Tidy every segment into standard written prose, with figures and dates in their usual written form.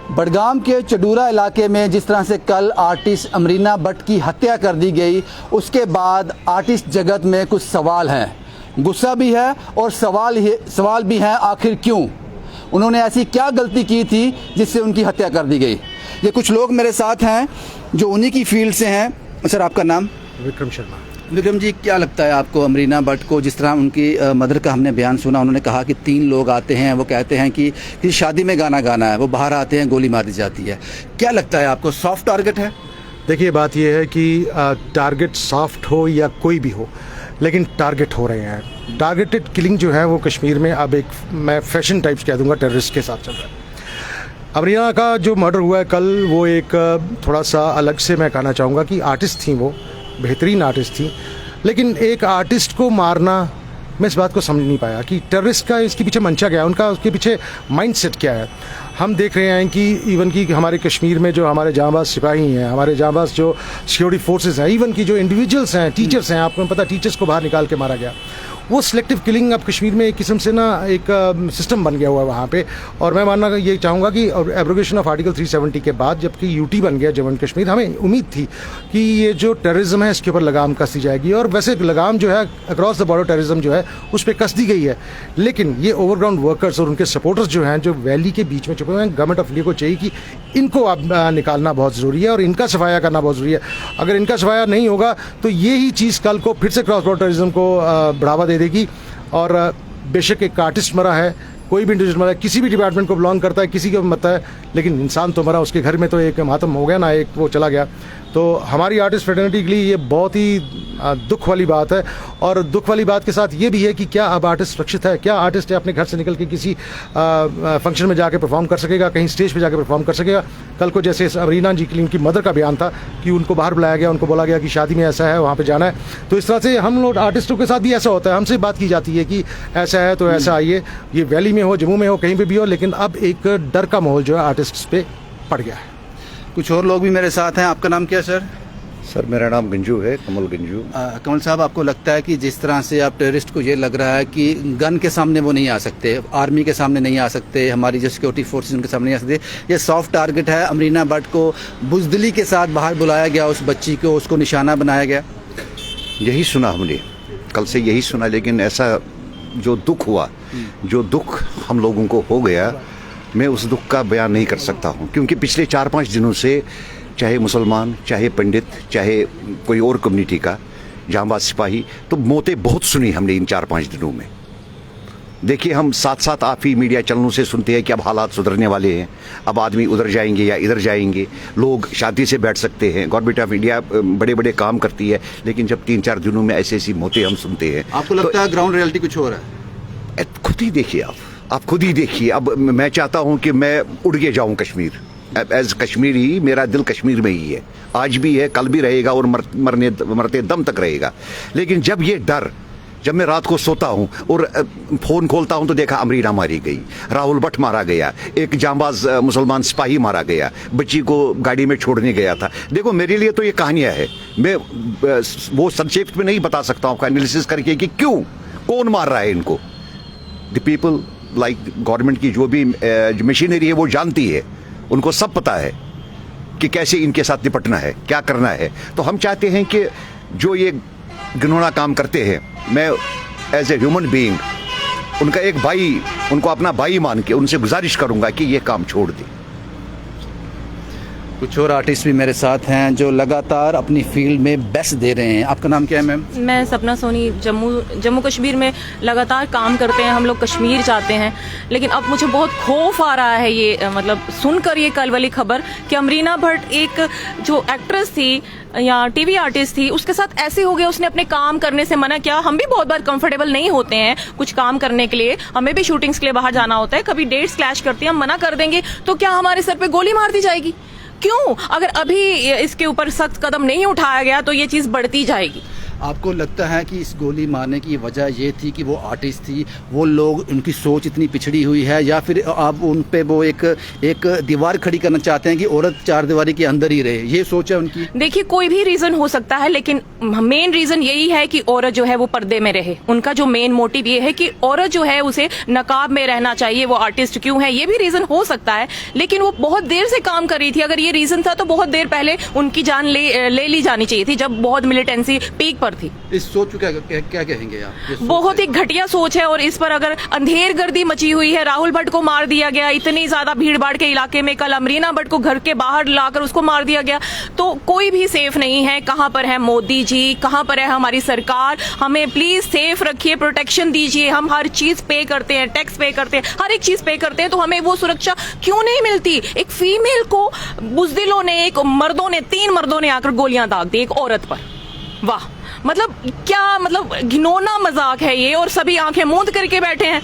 बडगाम के चडूरा इलाके में जिस तरह से कल आर्टिस्ट अमरीना भट्ट की हत्या कर दी गई, उसके बाद आर्टिस्ट जगत में कुछ सवाल हैं। गुस्सा भी है और सवाल भी हैं, आखिर क्यों? उन्होंने ऐसी क्या गलती की थी जिससे उनकी हत्या कर दी गई? ये कुछ लोग मेरे साथ हैं जो उन्हीं की फील्ड से हैं। सर, आपका नाम? विक्रम शर्मा। विक्रम जी, क्या लगता है आपको अमरीना भट्ट को, जिस तरह उनकी मदर का हमने बयान सुना, उन्होंने कहा कि 3 लोग आते हैं, वो कहते हैं कि किसी शादी में गाना गाना है, वो बाहर आते हैं, गोली मार दी जाती है। क्या लगता है आपको, सॉफ्ट टारगेट है? देखिए, बात यह है कि टारगेट सॉफ्ट हो या कोई भी हो, लेकिन टारगेट हो रहे हैं। टारगेटेड किलिंग जो है वो कश्मीर में अब एक, मैं फैशन टाइप्स कह दूंगा, टेररिस्ट के साथ चल रहा है। अमरीना का जो मर्डर हुआ है कल, वो एक थोड़ा सा अलग से मैं कहना चाहूँगा कि आर्टिस्ट थी, वो बेहतरीन आर्टिस्ट थी, लेकिन एक आर्टिस्ट को मारना, मैं इस बात को समझ नहीं पाया कि टेररिस्ट का इसके पीछे मंशा क्या है, उनका उसके पीछे माइंडसेट क्या है। हम देख रहे हैं कि इवन की हमारे कश्मीर में जो हमारे जांबाज सिपाही हैं, हमारे जांबाज जो सिक्योरिटी फोर्सेस हैं, इवन की जो इंडिविजुअल्स हैं, टीचर्स हैं, आपको पता टीचर्स को बाहर निकाल के मारा गया। वो सिलेक्टिव किलिंग अब कश्मीर में एक किस्म से ना एक सिस्टम बन गया हुआ है वहाँ पे। और मैं मानना ये चाहूँगा कि एब्रोगेशन ऑफ आर्टिकल 370 के बाद जबकि यूटी बन गया जम्मू एंड कश्मीर, हमें उम्मीद थी कि ये जो टेररिज्म है इसके ऊपर लगाम कस दी जाएगी, और वैसे लगाम जो है अक्रॉस द बॉर्डर टेररिज्म जो है उस पर कस दी गई है। लेकिन ये ओवरग्राउंड वर्कर्स और उनके सपोर्टर्स जो हैं, जो वैली के बीच में छुपे हुए हैं, गवर्नमेंट ऑफ इंडिया को चाहिए कि इनको अब निकालना बहुत ज़रूरी है और इनका सफाया करना बहुत ज़रूरी है। अगर इनका सफाया नहीं होगा तो ये ही चीज़ कल को फिर से क्रॉस बॉर्डर टेररिज्म को बढ़ावा दे देगी। और बेशक एक आर्टिस्ट मरा है, कोई भी इंडिविजुअल मरा है, किसी भी डिपार्टमेंट को बिलोंग करता है, किसी को मरता है, लेकिन इंसान तो मरा, उसके घर में तो एक मातम हो गया ना, एक वो चला गया। तो हमारी आर्टिस्ट फ्रेटर्निटी के लिए ये बहुत ही दुख वाली बात है। और दुख वाली बात के साथ ये भी है कि क्या अब आर्टिस्ट सुरक्षित है? क्या आर्टिस्ट अपने घर से निकल के किसी फंक्शन में जाके परफॉर्म कर सकेगा, कहीं स्टेज पे जाके परफॉर्म कर सकेगा? कल को जैसे अमरीना जी की, उनकी मदर का बयान था कि उनको बाहर बुलाया गया, उनको बोला गया कि शादी में ऐसा है, वहाँ पर जाना है। तो इस तरह से हम लोग आर्टिस्टों के साथ भी ऐसा होता है, हमसे बात की जाती है कि ऐसा है तो ऐसा आइए, ये वैली में हो, जम्मू में हो, कहीं पर भी हो, लेकिन अब एक डर का माहौल जो है आर्टिस्ट पे पड़ गया है। कुछ और लोग भी मेरे साथ हैं। आपका नाम क्या है सर? सर, मेरा नाम गंजू है, कमल गंजू। कमल साहब, आपको लगता है कि जिस तरह से आप टेररिस्ट को ये लग रहा है कि गन के सामने वो नहीं आ सकते, आर्मी के सामने नहीं आ सकते, हमारी जो सिक्योरिटी फोर्सेस उनके सामने नहीं आ सकते, ये सॉफ्ट टारगेट है? अमरीना भट्ट को बुज़दिली के साथ बाहर बुलाया गया, उस बच्ची को, उसको निशाना बनाया गया। यही सुना हमने, कल से यही सुना। लेकिन ऐसा जो दुख हुआ, जो दुख हम लोगों को हो गया, मैं उस दुख का बयान नहीं कर सकता हूँ, क्योंकि पिछले 4-5 दिनों से चाहे मुसलमान, चाहे पंडित, चाहे कोई और कम्युनिटी का जांबाज सिपाही, तो मौतें बहुत सुनी हमने इन 4-5 दिनों में। देखिए, हम साथ साथ आप ही मीडिया चैनलों से सुनते हैं कि अब हालात सुधरने वाले हैं, अब आदमी उधर जाएंगे या इधर जाएंगे, लोग शांति से बैठ सकते हैं, गवर्नमेंट ऑफ इंडिया बड़े बड़े काम करती है। लेकिन जब 3-4 दिनों में ऐसी ऐसी मौतें हम सुनते हैं, आपको लगता है ग्राउंड रियलिटी कुछ हो रहा है? खुद ही देखिए, आप खुद ही देखिए। अब मैं चाहता हूं कि मैं उड़ के जाऊं कश्मीर, एज कश्मीरी, मेरा दिल कश्मीर में ही है, आज भी है, कल भी रहेगा और मरते दम तक रहेगा। लेकिन जब ये डर, जब मैं रात को सोता हूं और फोन खोलता हूं तो देखा अमरीना मारी गई, राहुल भट्ट मारा गया, एक जांबाज मुसलमान सिपाही मारा गया, बच्ची को गाड़ी में छोड़ने गया था। देखो, मेरे लिए तो ये कहानियां है, मैं वो संक्षेप में नहीं बता सकता हूं एनालिसिस करके कि क्यों, कौन मार रहा है इनको। द पीपल, लाइक गवर्नमेंट की जो भी मशीनरी है वो जानती है, उनको सब पता है कि कैसे इनके साथ निपटना है, क्या करना है। तो हम चाहते हैं कि जो ये घिनौना काम करते हैं, मैं एज ए ह्यूमन बीइंग उनका एक भाई, उनको अपना भाई मान के उनसे गुजारिश करूंगा कि ये काम छोड़ दें। कुछ और आर्टिस्ट भी मेरे साथ हैं जो लगातार अपनी फील्ड में बेस्ट दे रहे हैं। आपका नाम क्या है मैम? मैं सपना सोनी, जम्मू कश्मीर में लगातार काम करते हैं हम लोग, कश्मीर जाते हैं। लेकिन अब मुझे बहुत खौफ आ रहा है ये मतलब सुनकर ये कल वाली खबर कि अमरीना भट्ट एक जो एक्ट्रेस थी या टीवी आर्टिस्ट थी, उसके साथ ऐसे हो गया, उसने अपने काम करने से मना किया। हम भी बहुत बार कंफर्टेबल नहीं होते हैं कुछ काम करने के लिए, हमें भी शूटिंग्स के लिए बाहर जाना होता है, कभी डेट्स क्लैश करती है, हम मना कर देंगे तो क्या हमारे सर पे गोली मार दी जाएगी? क्यों? अगर अभी इसके ऊपर सख्त कदम नहीं उठाया गया तो ये चीज बढ़ती जाएगी। आपको लगता है कि इस गोली मारने की वजह ये थी कि वो आर्टिस्ट थी, वो लोग, उनकी सोच इतनी पिछड़ी हुई है, या फिर आप उन पे वो एक दीवार खड़ी करना चाहते हैं कि औरत चार दीवारी के अंदर ही रहे, ये सोच है उनकी? देखिए, कोई भी रीजन हो सकता है, लेकिन मेन रीजन यही है कि औरत जो है वो पर्दे में रहे। उनका जो मेन मोटिव ये है कि औरत जो है उसे नकाब में रहना चाहिए, वो आर्टिस्ट क्यों है, ये भी रीजन हो सकता है, लेकिन वो बहुत देर से काम कर रही थी। अगर ये रीजन था तो बहुत देर पहले उनकी जान ले ली जानी चाहिए थी, जब बहुत मिलिटेंसी पीक पर थी। इस सोच को क्या कहेंगे आप? ये सोच बहुत है। ही घटिया सोच है, और इस पर अगर अंधेर गर्दी मची हुई है, राहुल भट्ट को मार दिया गया इतनी ज्यादा भीड़ भाड़ के इलाके में, कल अमरीना भट्ट को घर के बाहर लाकर उसको मार दिया गया, तो कोई भी सेफ नहीं है। कहां पर है मोदी जी, कहां पर है हमारी सरकार? हमें प्लीज सेफ रखिए, प्रोटेक्शन दीजिए। हम हर चीज पे करते हैं, टैक्स पे करते हैं, हर एक चीज पे करते हैं, तो हमें वो सुरक्षा क्यों नहीं मिलती? एक फीमेल को बुजदिलों ने, तीन मर्दों ने आकर गोलियां दाग दी एक औरत पर। वाह, मतलब क्या, मतलब घिनौना मजाक है ये, और सभी आंखें मूंद करके बैठे हैं,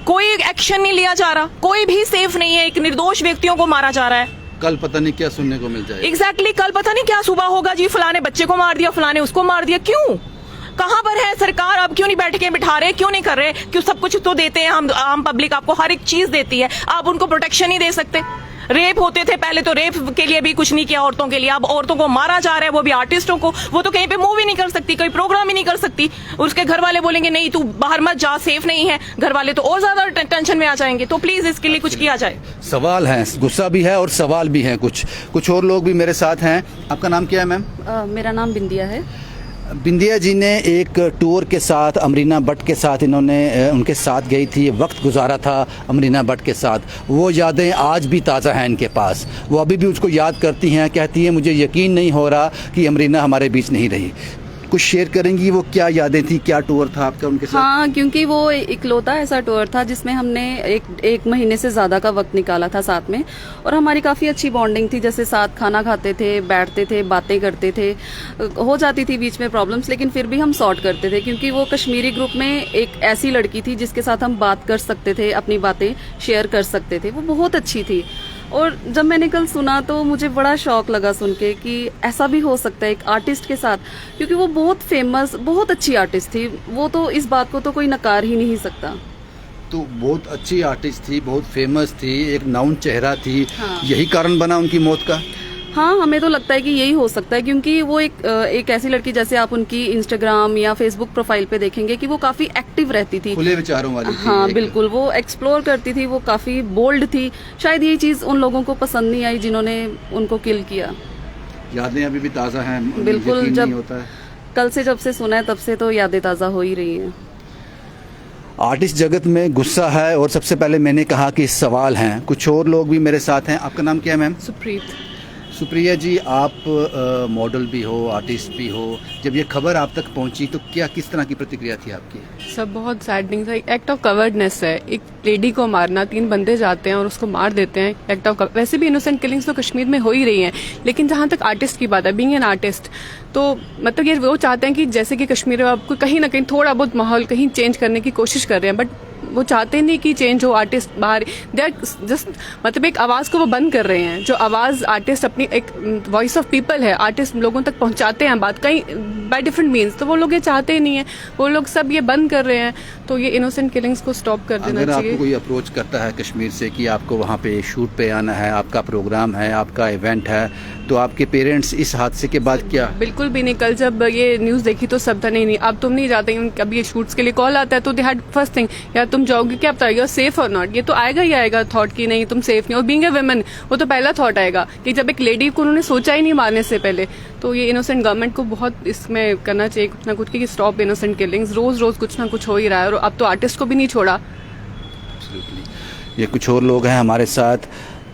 कोई एक्शन नहीं लिया जा रहा, कोई भी सेफ नहीं है, एक निर्दोष व्यक्तियों को मारा जा रहा है। कल पता नहीं क्या सुनने को मिल जाएगा। एग्जैक्टली, कल पता नहीं क्या सुबह होगा जी, फलाने बच्चे को मार दिया, फलाने उसको मार दिया। क्यों? कहां पर है सरकार? अब क्यों नहीं बैठ के बिठा रहे, क्यों नहीं कर रहे? क्यों सब कुछ तो देते हैं हम, आम पब्लिक आपको हर एक चीज देती है, आप उनको प्रोटेक्शन नहीं दे सकते? रेप होते थे पहले, तो रेप के लिए भी कुछ नहीं किया औरतों के लिए, अब औरतों को मारा जा रहा है, वो भी आर्टिस्टों को। वो तो कहीं पे मूव ही नहीं कर सकती, कोई प्रोग्राम ही नहीं कर सकती, उसके घर वाले बोलेंगे नहीं तू बाहर मत जा, सेफ नहीं है, घर वाले तो और ज्यादा टेंशन में आ जाएंगे। तो प्लीज इसके लिए कुछ किया जाए। सवाल है, गुस्सा भी है और सवाल भी है। कुछ और लोग भी मेरे साथ हैं। आपका नाम क्या है मैम? मेरा नाम बिंदिया है। बिंदिया जी ने एक टूर के साथ अमरीना भट्ट के साथ, इन्होंने उनके साथ गई थी, वक्त गुजारा था अमरीना भट्ट के साथ। वो यादें आज भी ताज़ा हैं इनके पास, वो अभी भी उसको याद करती हैं, कहती हैं मुझे यकीन नहीं हो रहा कि अमरीना हमारे बीच नहीं रही। कुछ शेयर करेंगी, वो क्या यादें थी, क्या टूर था आपका उनके साथ? हाँ, क्योंकि वो इकलौता ऐसा टूर था जिसमें हमने एक महीने से ज़्यादा का वक्त निकाला था साथ में, और हमारी काफ़ी अच्छी बॉन्डिंग थी। जैसे साथ खाना खाते थे, बैठते थे, बातें करते थे, हो जाती थी बीच में प्रॉब्लम्स, लेकिन फिर भी हम सॉर्ट करते थे, क्योंकि वो कश्मीरी ग्रुप में एक ऐसी लड़की थी जिसके साथ हम बात कर सकते थे, अपनी बातें शेयर कर सकते थे। वो बहुत अच्छी थी, और जब मैंने कल सुना तो मुझे बड़ा शौक लगा सुन के कि ऐसा भी हो सकता है एक आर्टिस्ट के साथ, क्योंकि वो बहुत फेमस, बहुत अच्छी आर्टिस्ट थी। वो तो इस बात को तो कोई नकार ही नहीं सकता। तो बहुत अच्छी आर्टिस्ट थी, बहुत फेमस थी, एक नाउन चेहरा थी। हाँ। यही कारण बना उनकी मौत का? हाँ, हमें तो लगता है कि यही हो सकता है, क्योंकि वो एक ऐसी लड़की, जैसे आप उनकी इंस्टाग्राम या फेसबुक प्रोफाइल पे देखेंगे कि वो काफी एक्टिव रहती थी, खुले विचारों वाली थी। हाँ बिल्कुल, वो एक्सप्लोर करती थी, वो काफी बोल्ड थी। शायद ये चीज उन लोगों को पसंद नहीं आई जिन्होंने उनको किल किया। यादें अभी भी ताज़ा हैं? बिल्कुल, यकीन जब नहीं होता है। कल से जब से सुना है तब से तो यादें ताज़ा हो ही रही हैं। आर्टिस्ट जगत में गुस्सा है, और सबसे पहले मैंने कहा कि सवाल हैं। कुछ और लोग भी मेरे साथ हैं। आपका नाम क्या है मैम? सुप्रीत। सुप्रिया जी, आप मॉडल भी हो, आर्टिस्ट भी हो, जब ये खबर आप तक पहुंची तो किस तरह की प्रतिक्रिया थी आपकी? सब बहुत सैडनिंग था। एक्ट ऑफ कवर्डनेस है, एक लेडी को मारना, 3 बंदे जाते हैं और उसको मार देते हैं। एक्ट ऑफ वैसे भी इनोसेंट किलिंग्स तो कश्मीर में हो ही रही हैं, लेकिन जहां तक आर्टिस्ट की बात है, बीइंग एन आर्टिस्ट, तो मतलब ये वो चाहते हैं कि जैसे कि कश्मीर में आपको कहीं ना कहीं थोड़ा बहुत माहौल कहीं चेंज करने की कोशिश कर रहे हैं, बट वो चाहते नहीं कि चेंज हो। आर्टिस्ट बाहर, दे आर जस्ट मतलब एक आवाज़ को वो बंद कर रहे हैं। जो आवाज़ आर्टिस्ट अपनी, एक वॉइस ऑफ पीपल है, आर्टिस्ट लोगों तक पहुंचाते हैं बात कहीं बाय डिफरेंट मीन्स, तो वो लोग ये चाहते ही नहीं है, वो लोग सब ये बंद कर रहे हैं। तो ये इनोसेंट किलिंग्स को स्टॉप कर देना अगर चाहिए। आपको कोई अप्रोच करता है कश्मीर से कि आपको वहाँ पे शूट पे आना है, आपका प्रोग्राम है, आपका इवेंट है, तो आपके पेरेंट्स इस हादसे के बाद क्या? बिल्कुल भी नहीं। कल जब ये न्यूज़ देखी तो सब था नहीं अब तुम नहीं जाते। कभी ये शूट्स के लिए कॉल आता है तो दे हैड फर्स्ट थिंग, यार तुम जाओगे क्या, पता यू सेफ और नॉट, ये तो आएगा ही आएगा थॉट कि नहीं तुम सेफ नहीं। और बीइंग ए वुमेन, वो तो पहला थॉट आएगा कि जब एक लेडी को उन्होंने सोचा ही नहीं मारने से पहले। तो ये इनोसेंट गवर्नमेंट को बहुत इसमें करना चाहिए कुछ ना कुछ कि स्टॉप इनोसेंट किलिंग्स। रोज रोज कुछ ना कुछ हो ही रहा है, और अब तो आर्टिस्ट को भी नहीं छोड़ा। ये कुछ और लोग हैं हमारे साथ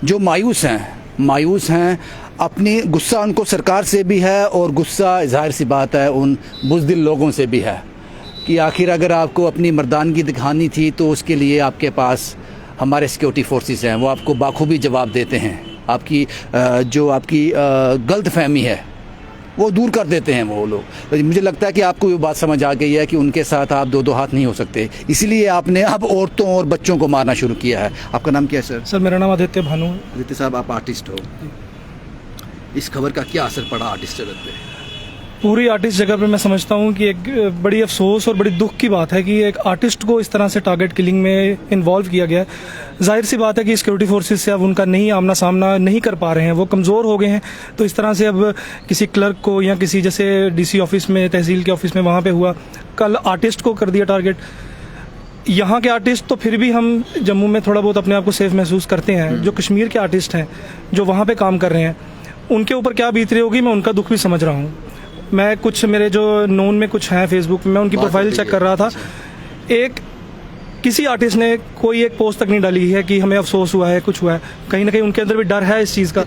जो मायूस हैं। अपनी गुस्सा उनको सरकार से भी है, और गुस्सा जाहिर सी बात है उन बुज़दिल लोगों से भी है कि आखिर अगर आपको अपनी मर्दानगी दिखानी थी तो उसके लिए आपके पास हमारे सिक्योरिटी फोर्सेस हैं, वो आपको बाखूबी जवाब देते हैं। आपकी जो आपकी गलत फहमी है वो दूर कर देते हैं वो लोग। तो मुझे लगता है कि आपको ये बात समझ आ गई है कि उनके साथ आप दो हाथ नहीं हो सकते, इसलिए आपने अब औरतों और बच्चों को मारना शुरू किया है। आपका नाम क्या है सर? सर मेरा नाम आदित्य भानु है। आदित्य साहब, आप आर्टिस्ट हो, इस खबर का क्या असर पड़ा आर्टिस्ट जगत पे? पूरी आर्टिस्ट जगह पे मैं समझता हूँ कि एक बड़ी अफसोस और बड़ी दुख की बात है कि एक आर्टिस्ट को इस तरह से टारगेट किलिंग में इन्वॉल्व किया गया है। जाहिर सी बात है कि सिक्योरिटी फोर्सेस से अब उनका नहीं आमना सामना नहीं कर पा रहे हैं, वो कमज़ोर हो गए हैं। तो इस तरह से अब किसी क्लर्क को या किसी जैसे डीसी ऑफिस में, तहसील के ऑफिस में, वहाँ पे हुआ, कल आर्टिस्ट को कर दिया टारगेट। यहाँ के आर्टिस्ट तो फिर भी हम जम्मू में थोड़ा बहुत अपने आप को सेफ महसूस करते हैं। जो कश्मीर के आर्टिस्ट हैं जो वहाँ पे काम कर रहे हैं, उनके ऊपर क्या बीत रही होगी, मैं उनका दुख भी समझ रहा हूँ। मैं कुछ मेरे जो नोन में कुछ हैं फेसबुक में, मैं उनकी प्रोफाइल चेक कर रहा था। एक किसी आर्टिस्ट ने कोई एक पोस्ट तक नहीं डाली है कि हमें अफसोस हुआ है, कुछ हुआ है। कहीं ना कहीं उनके अंदर भी डर है इस चीज़ का।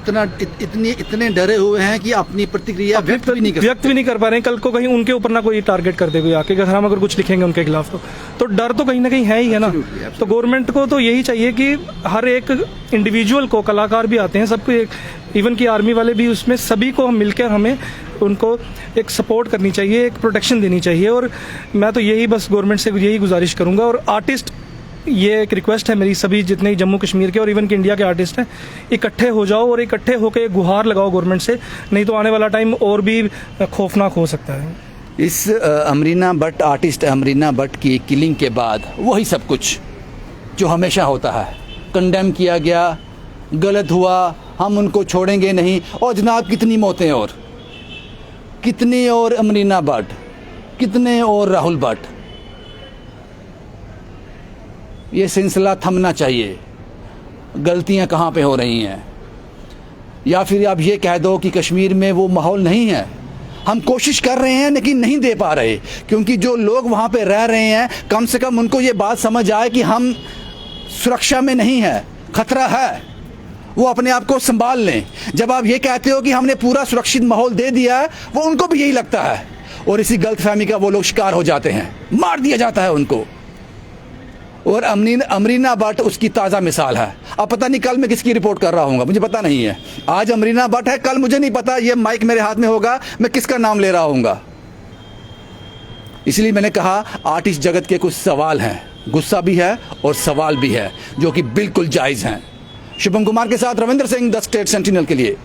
इतने डरे हुए हैं कि अपनी प्रतिक्रिया व्यक्त भी नहीं कर पा रहे हैं। कल को कहीं उनके ऊपर ना कोई टारगेट कर दे कोई आके, अगर हम कुछ लिखेंगे उनके खिलाफ तो डर तो कहीं ना कहीं है ही है ना। तो गवर्नमेंट को तो यही चाहिए कि हर एक इंडिविजुअल को, कलाकार भी आते हैं, सबको, इवन की आर्मी वाले भी, उसमें सभी को हम मिलकर हमें उनको एक सपोर्ट करनी चाहिए, एक प्रोटेक्शन देनी चाहिए। और मैं तो यही बस गवर्नमेंट से यही गुजारिश करूंगा। और आर्टिस्ट, ये एक रिक्वेस्ट है मेरी, सभी जितने जम्मू कश्मीर के और इवन के इंडिया के आर्टिस्ट हैं, इकट्ठे हो जाओ और इकट्ठे होकर गुहार लगाओ गवर्नमेंट से, नहीं तो आने वाला टाइम और भी खौफनाक हो सकता है। इस अमरीना भट्ट, आर्टिस्ट अमरीना भट्ट की किलिंग के बाद वही सब कुछ जो हमेशा होता है, कंडेम किया गया, गलत हुआ, हम उनको छोड़ेंगे नहीं। और जनाब कितनी मौतें, और कितनी और अमरीना भट्ट, कितने और राहुल भट्ट। ये सिलसिला थमना चाहिए। गलतियां कहाँ पे हो रही हैं? या फिर आप ये कह दो कि कश्मीर में वो माहौल नहीं है। हम कोशिश कर रहे हैं लेकिन नहीं दे पा रहे, क्योंकि जो लोग वहाँ पे रह रहे हैं, कम से कम उनको ये बात समझ आए कि हम सुरक्षा में नहीं है, खतरा है, वो अपने आप को संभाल लें। जब आप ये कहते हो कि हमने पूरा सुरक्षित माहौल दे दिया है, वो उनको भी यही लगता है और इसी गलतफहमी का वो लोग शिकार हो जाते हैं, मार दिया जाता है उनको। और अमरीना भट्ट उसकी ताज़ा मिसाल है। अब पता नहीं कल मैं किसकी रिपोर्ट कर रहा हूँ, मुझे पता नहीं है। आज अमरीना भट्ट है, कल मुझे नहीं पता, ये माइक मेरे हाथ में होगा, मैं किसका नाम ले रहा हूँगा। इसलिए मैंने कहा आर्टिस्ट जगत के कुछ सवाल हैं, गुस्सा भी है और सवाल भी है, जो कि बिल्कुल जायज़ हैं। शुभम कुमार के साथ Ravindra Singh, the state sentinel के लिए।